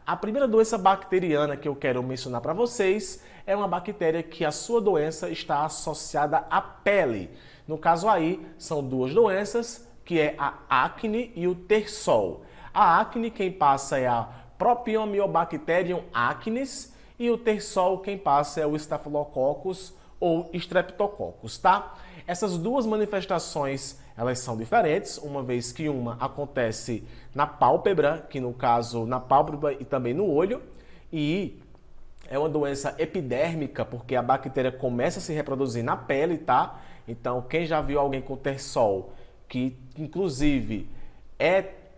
A primeira doença bacteriana que eu quero mencionar para vocês é uma bactéria que a sua doença está associada à pele. No caso aí, são duas doenças, que é a acne e o tersol. A acne quem passa é a Propionibacterium acnes e o tersol quem passa é o Staphylococcus ou Streptococcus, tá? Essas duas manifestações, elas são diferentes, uma vez que uma acontece na pálpebra, que no caso na pálpebra e também no olho, e é uma doença epidérmica, porque a bactéria começa a se reproduzir na pele, tá? Então, quem já viu alguém com tersol, que inclusive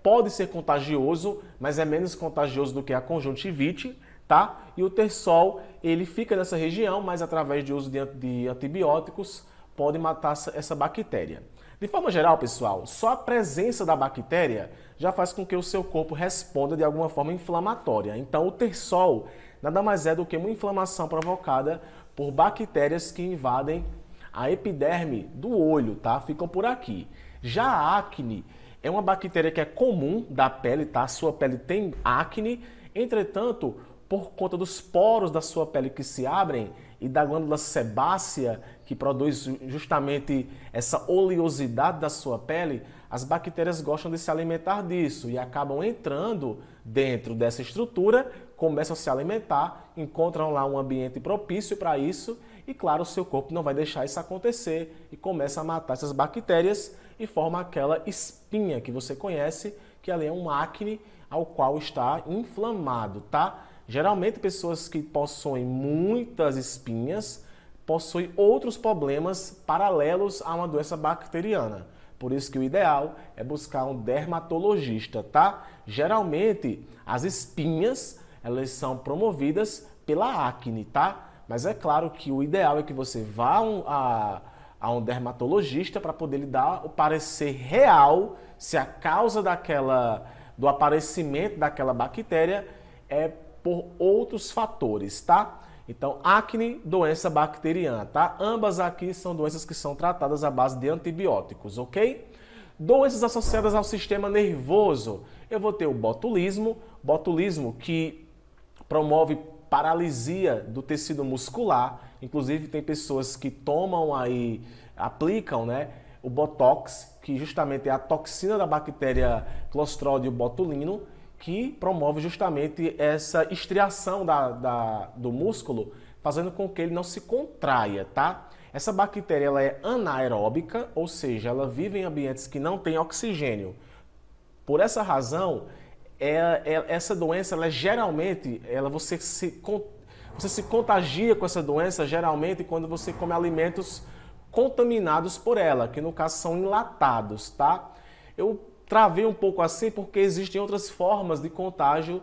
pode ser contagioso, mas é menos contagioso do que a conjuntivite, tá? E o tersol, ele fica nessa região, mas através de uso de antibióticos pode matar essa bactéria. De forma geral, pessoal, só a presença da bactéria já faz com que o seu corpo responda de alguma forma inflamatória. Então, o tersol nada mais é do que uma inflamação provocada por bactérias que invadem a epiderme do olho, tá? Ficam por aqui. Já a acne é uma bactéria que é comum da pele, tá? A sua pele tem acne, entretanto, por conta dos poros da sua pele que se abrem e da glândula sebácea, que produz justamente essa oleosidade da sua pele, as bactérias gostam de se alimentar disso e acabam entrando dentro dessa estrutura, começam a se alimentar, encontram lá um ambiente propício para isso e, claro, o seu corpo não vai deixar isso acontecer e começa a matar essas bactérias e forma aquela espinha que você conhece, que ali é um acne ao qual está inflamado, tá? Geralmente, pessoas que possuem muitas espinhas possuem outros problemas paralelos a uma doença bacteriana. Por isso que o ideal é buscar um dermatologista, tá? Geralmente, as espinhas, elas são promovidas pela acne, tá? Mas é claro que o ideal é que você vá a um dermatologista para poder lhe dar o parecer real se a causa do aparecimento daquela bactéria é por outros fatores, tá? Então, acne, doença bacteriana, tá? Ambas aqui são doenças que são tratadas à base de antibióticos, ok? Doenças associadas ao sistema nervoso. Eu vou ter o botulismo que promove paralisia do tecido muscular. Inclusive, tem pessoas que aplicam, né, o Botox, que justamente é a toxina da bactéria Clostridium botulinum, que promove justamente essa estriação do músculo, fazendo com que ele não se contraia, tá? Essa bactéria ela é anaeróbica, ou seja, ela vive em ambientes que não têm oxigênio. Por essa razão, essa doença, você se contagia com essa doença geralmente quando você come alimentos contaminados por ela, que no caso são enlatados, tá? Eu travei um pouco assim porque existem outras formas de contágio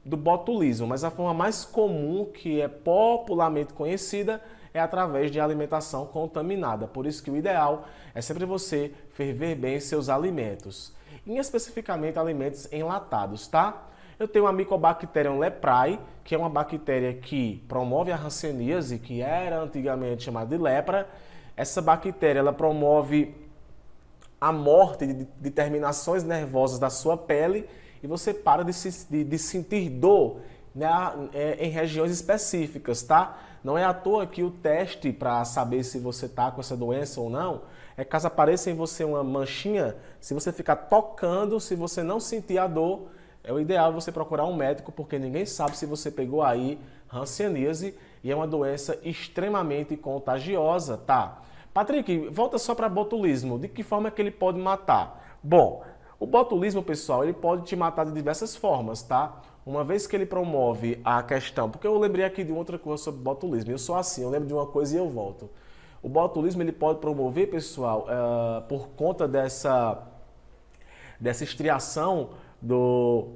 do botulismo, mas a forma mais comum, que é popularmente conhecida, é através de alimentação contaminada. Por isso que o ideal é sempre você ferver bem seus alimentos, e especificamente alimentos enlatados, tá? Eu tenho a Mycobacterium leprae, que é uma bactéria que promove a hanseníase, que era antigamente chamada de lepra. Essa bactéria ela promove a morte de terminações nervosas da sua pele e você para de sentir dor, né, em regiões específicas, tá? Não é à toa que o teste para saber se você está com essa doença ou não é caso apareça em você uma manchinha, se você ficar tocando, se você não sentir a dor, é o ideal você procurar um médico, porque ninguém sabe se você pegou aí hanseníase e é uma doença extremamente contagiosa, tá? Patrick, volta só para botulismo. De que forma é que ele pode matar? Bom, o botulismo, pessoal, ele pode te matar de diversas formas, tá? Uma vez que ele promove a questão, porque eu lembrei aqui de outra coisa sobre botulismo. Eu sou assim, eu lembro de uma coisa e eu volto. O botulismo ele pode promover, pessoal, por conta dessa estriação do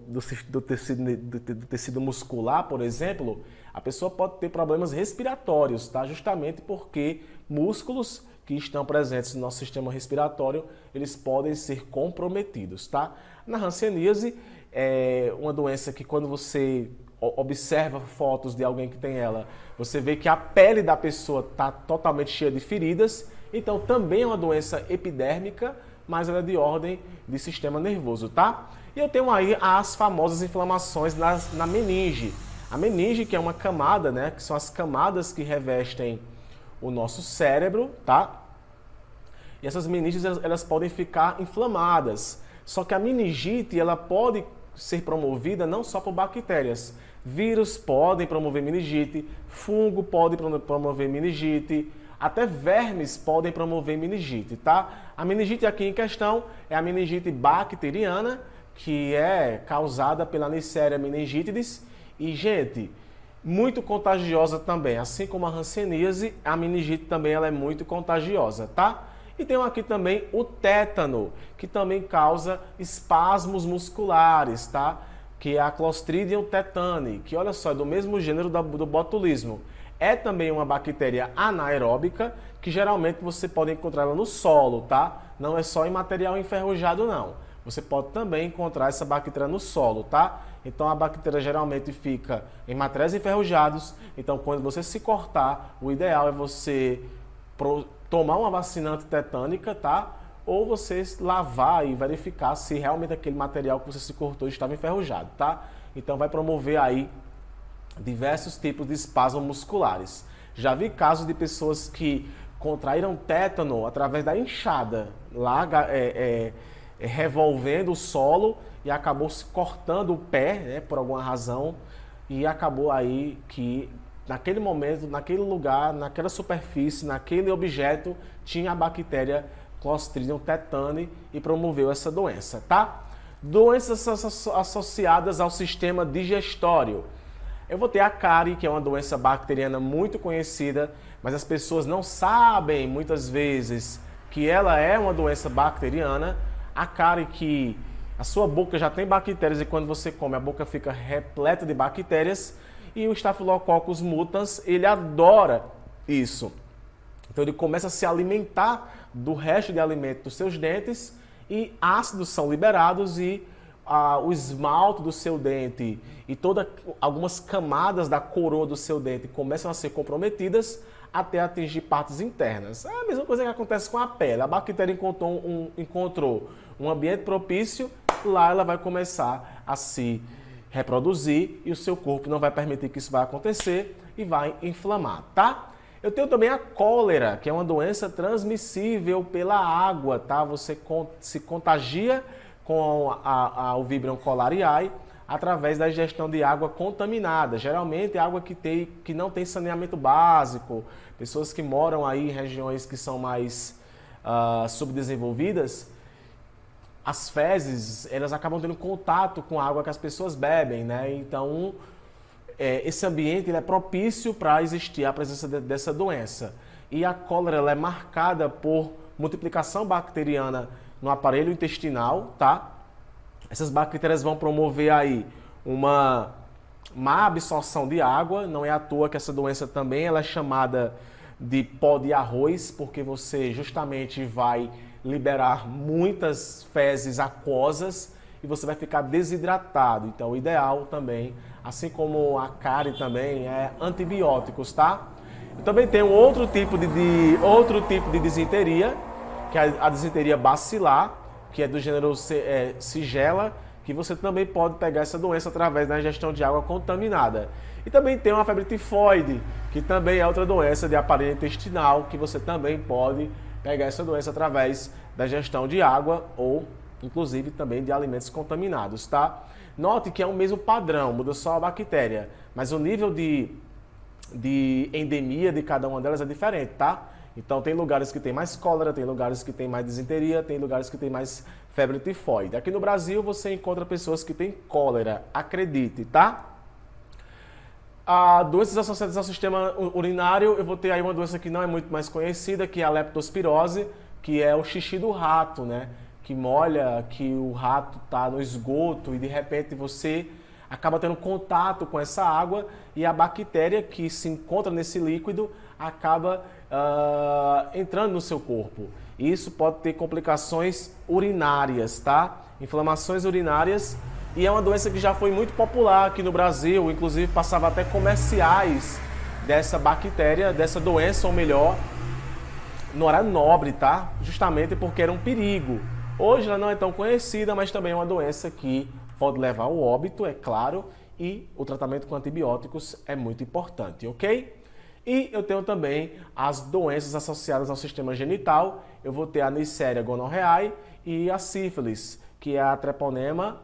tecido muscular, por exemplo, a pessoa pode ter problemas respiratórios, tá? Justamente porque músculos que estão presentes no nosso sistema respiratório, eles podem ser comprometidos, tá? Na hanseníase é uma doença que quando você observa fotos de alguém que tem ela, você vê que a pele da pessoa está totalmente cheia de feridas, então também é uma doença epidérmica, mas ela é de ordem de sistema nervoso, tá? E eu tenho aí as famosas inflamações na meninge. A meninge, que é uma camada, né, que são as camadas que revestem o nosso cérebro, tá? E essas meninges, elas podem ficar inflamadas. Só que a meningite, ela pode ser promovida não só por bactérias. Vírus podem promover meningite, fungo pode promover meningite, até vermes podem promover meningite, tá? A meningite aqui em questão é a meningite bacteriana, que é causada pela Neisseria meningitidis. E, gente, muito contagiosa também. Assim como a hanseníase, a meningite também ela é muito contagiosa, tá? E tem aqui também o tétano, que também causa espasmos musculares, tá? Que é a Clostridium tetani, que olha só, é do mesmo gênero do botulismo. É também uma bactéria anaeróbica, que geralmente você pode encontrar ela no solo, tá? Não é só em material enferrujado, não. Você pode também encontrar essa bactéria no solo, tá? Então a bactéria geralmente fica em materiais enferrujados. Então quando você se cortar, o ideal é você tomar uma vacina antitetânica, tá? Ou você lavar e verificar se realmente aquele material que você se cortou estava enferrujado, tá? Então vai promover aí diversos tipos de espasmos musculares. Já vi casos de pessoas que contraíram tétano através da inchada, lá revolvendo o solo e acabou se cortando o pé, né, por alguma razão, e acabou aí que naquele momento, naquele lugar, naquela superfície, naquele objeto, tinha a bactéria Clostridium tetani e promoveu essa doença, tá? Doenças associadas ao sistema digestório. Eu vou ter a cárie, que é uma doença bacteriana muito conhecida, mas as pessoas não sabem, muitas vezes, que ela é uma doença bacteriana. A cárie que a sua boca já tem bactérias e quando você come, a boca fica repleta de bactérias. E o Staphylococcus mutans, ele adora isso. Então ele começa a se alimentar do resto de alimento dos seus dentes e ácidos são liberados e o esmalte do seu dente e algumas camadas da coroa do seu dente começam a ser comprometidas até atingir partes internas. É a mesma coisa que acontece com a pele. A bactéria encontrou um ambiente propício, lá ela vai começar a se reproduzir e o seu corpo não vai permitir que isso vai acontecer e vai inflamar, tá? Eu tenho também a cólera, que é uma doença transmissível pela água, tá? Você se contagia com o Vibrio cholerae através da ingestão de água contaminada. Geralmente água que não tem saneamento básico, pessoas que moram aí em regiões que são mais subdesenvolvidas, as fezes, elas acabam tendo contato com a água que as pessoas bebem, né? Então, esse ambiente ele é propício para existir a presença dessa doença. E a cólera ela é marcada por multiplicação bacteriana no aparelho intestinal, tá? Essas bactérias vão promover aí uma má absorção de água. Não é à toa que essa doença também ela é chamada de pó de arroz, porque você justamente vai liberar muitas fezes aquosas e você vai ficar desidratado. Então, o ideal também, assim como a cárie também, é antibióticos, tá? Eu também tenho outro tipo de disenteria, que é a disenteria bacilar, que é do gênero Shigella, que você também pode pegar essa doença através da ingestão de água contaminada. E também tem uma febre tifoide, que também é outra doença de aparelho intestinal, que você também pode pegar essa doença através da ingestão de água ou, inclusive, também de alimentos contaminados, tá? Note que é o mesmo padrão, muda só a bactéria, mas o nível de endemia de cada uma delas é diferente, tá? Então tem lugares que tem mais cólera, tem lugares que tem mais disenteria, tem lugares que tem mais febre tifoide. Aqui no Brasil você encontra pessoas que têm cólera, acredite, tá? Doenças associadas ao sistema urinário, eu vou ter aí uma doença que não é muito mais conhecida, que é a leptospirose, que é o xixi do rato, né? Que molha, que o rato está no esgoto e de repente você acaba tendo contato com essa água e a bactéria que se encontra nesse líquido acaba entrando no seu corpo. E isso pode ter complicações urinárias, tá? Inflamações urinárias. E é uma doença que já foi muito popular aqui no Brasil, inclusive passava até comerciais dessa bactéria, dessa doença, ou melhor, no horário nobre, tá? Justamente porque era um perigo. Hoje ela não é tão conhecida, mas também é uma doença que pode levar ao óbito, é claro, e o tratamento com antibióticos é muito importante, ok? E eu tenho também as doenças associadas ao sistema genital. Eu vou ter a Neisseria gonorrhoeae e a sífilis, que é a treponema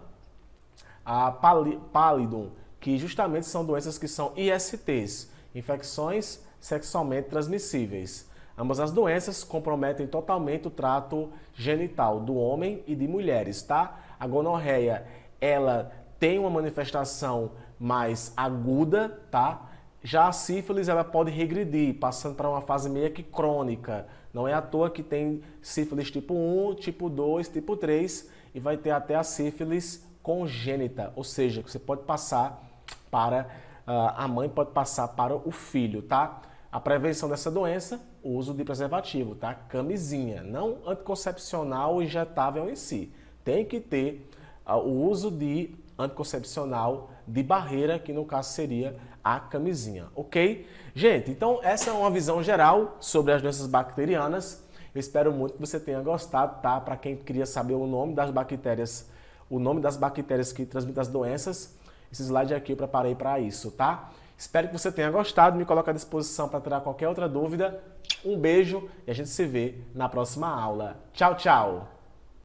pallidum, que justamente são doenças que são ISTs, infecções sexualmente transmissíveis. Ambas as doenças comprometem totalmente o trato genital do homem e de mulheres, tá? A gonorreia, ela tem uma manifestação mais aguda, tá? Já a sífilis, ela pode regredir, passando para uma fase meio que crônica. Não é à toa que tem sífilis tipo 1, tipo 2, tipo 3 e vai ter até a sífilis congênita, ou seja, você pode passar para a mãe pode passar para o filho, tá? A prevenção dessa doença, o uso de preservativo, tá? Camisinha, não anticoncepcional injetável em si. Tem que ter o uso de anticoncepcional de barreira, que no caso seria a camisinha, ok? Gente, então essa é uma visão geral sobre as doenças bacterianas. Eu espero muito que você tenha gostado, tá? Para quem queria saber o nome das bactérias que transmitem as doenças, esse slide aqui eu preparei para isso, tá? Espero que você tenha gostado, me coloque à disposição para tirar qualquer outra dúvida. Um beijo e a gente se vê na próxima aula. Tchau, tchau!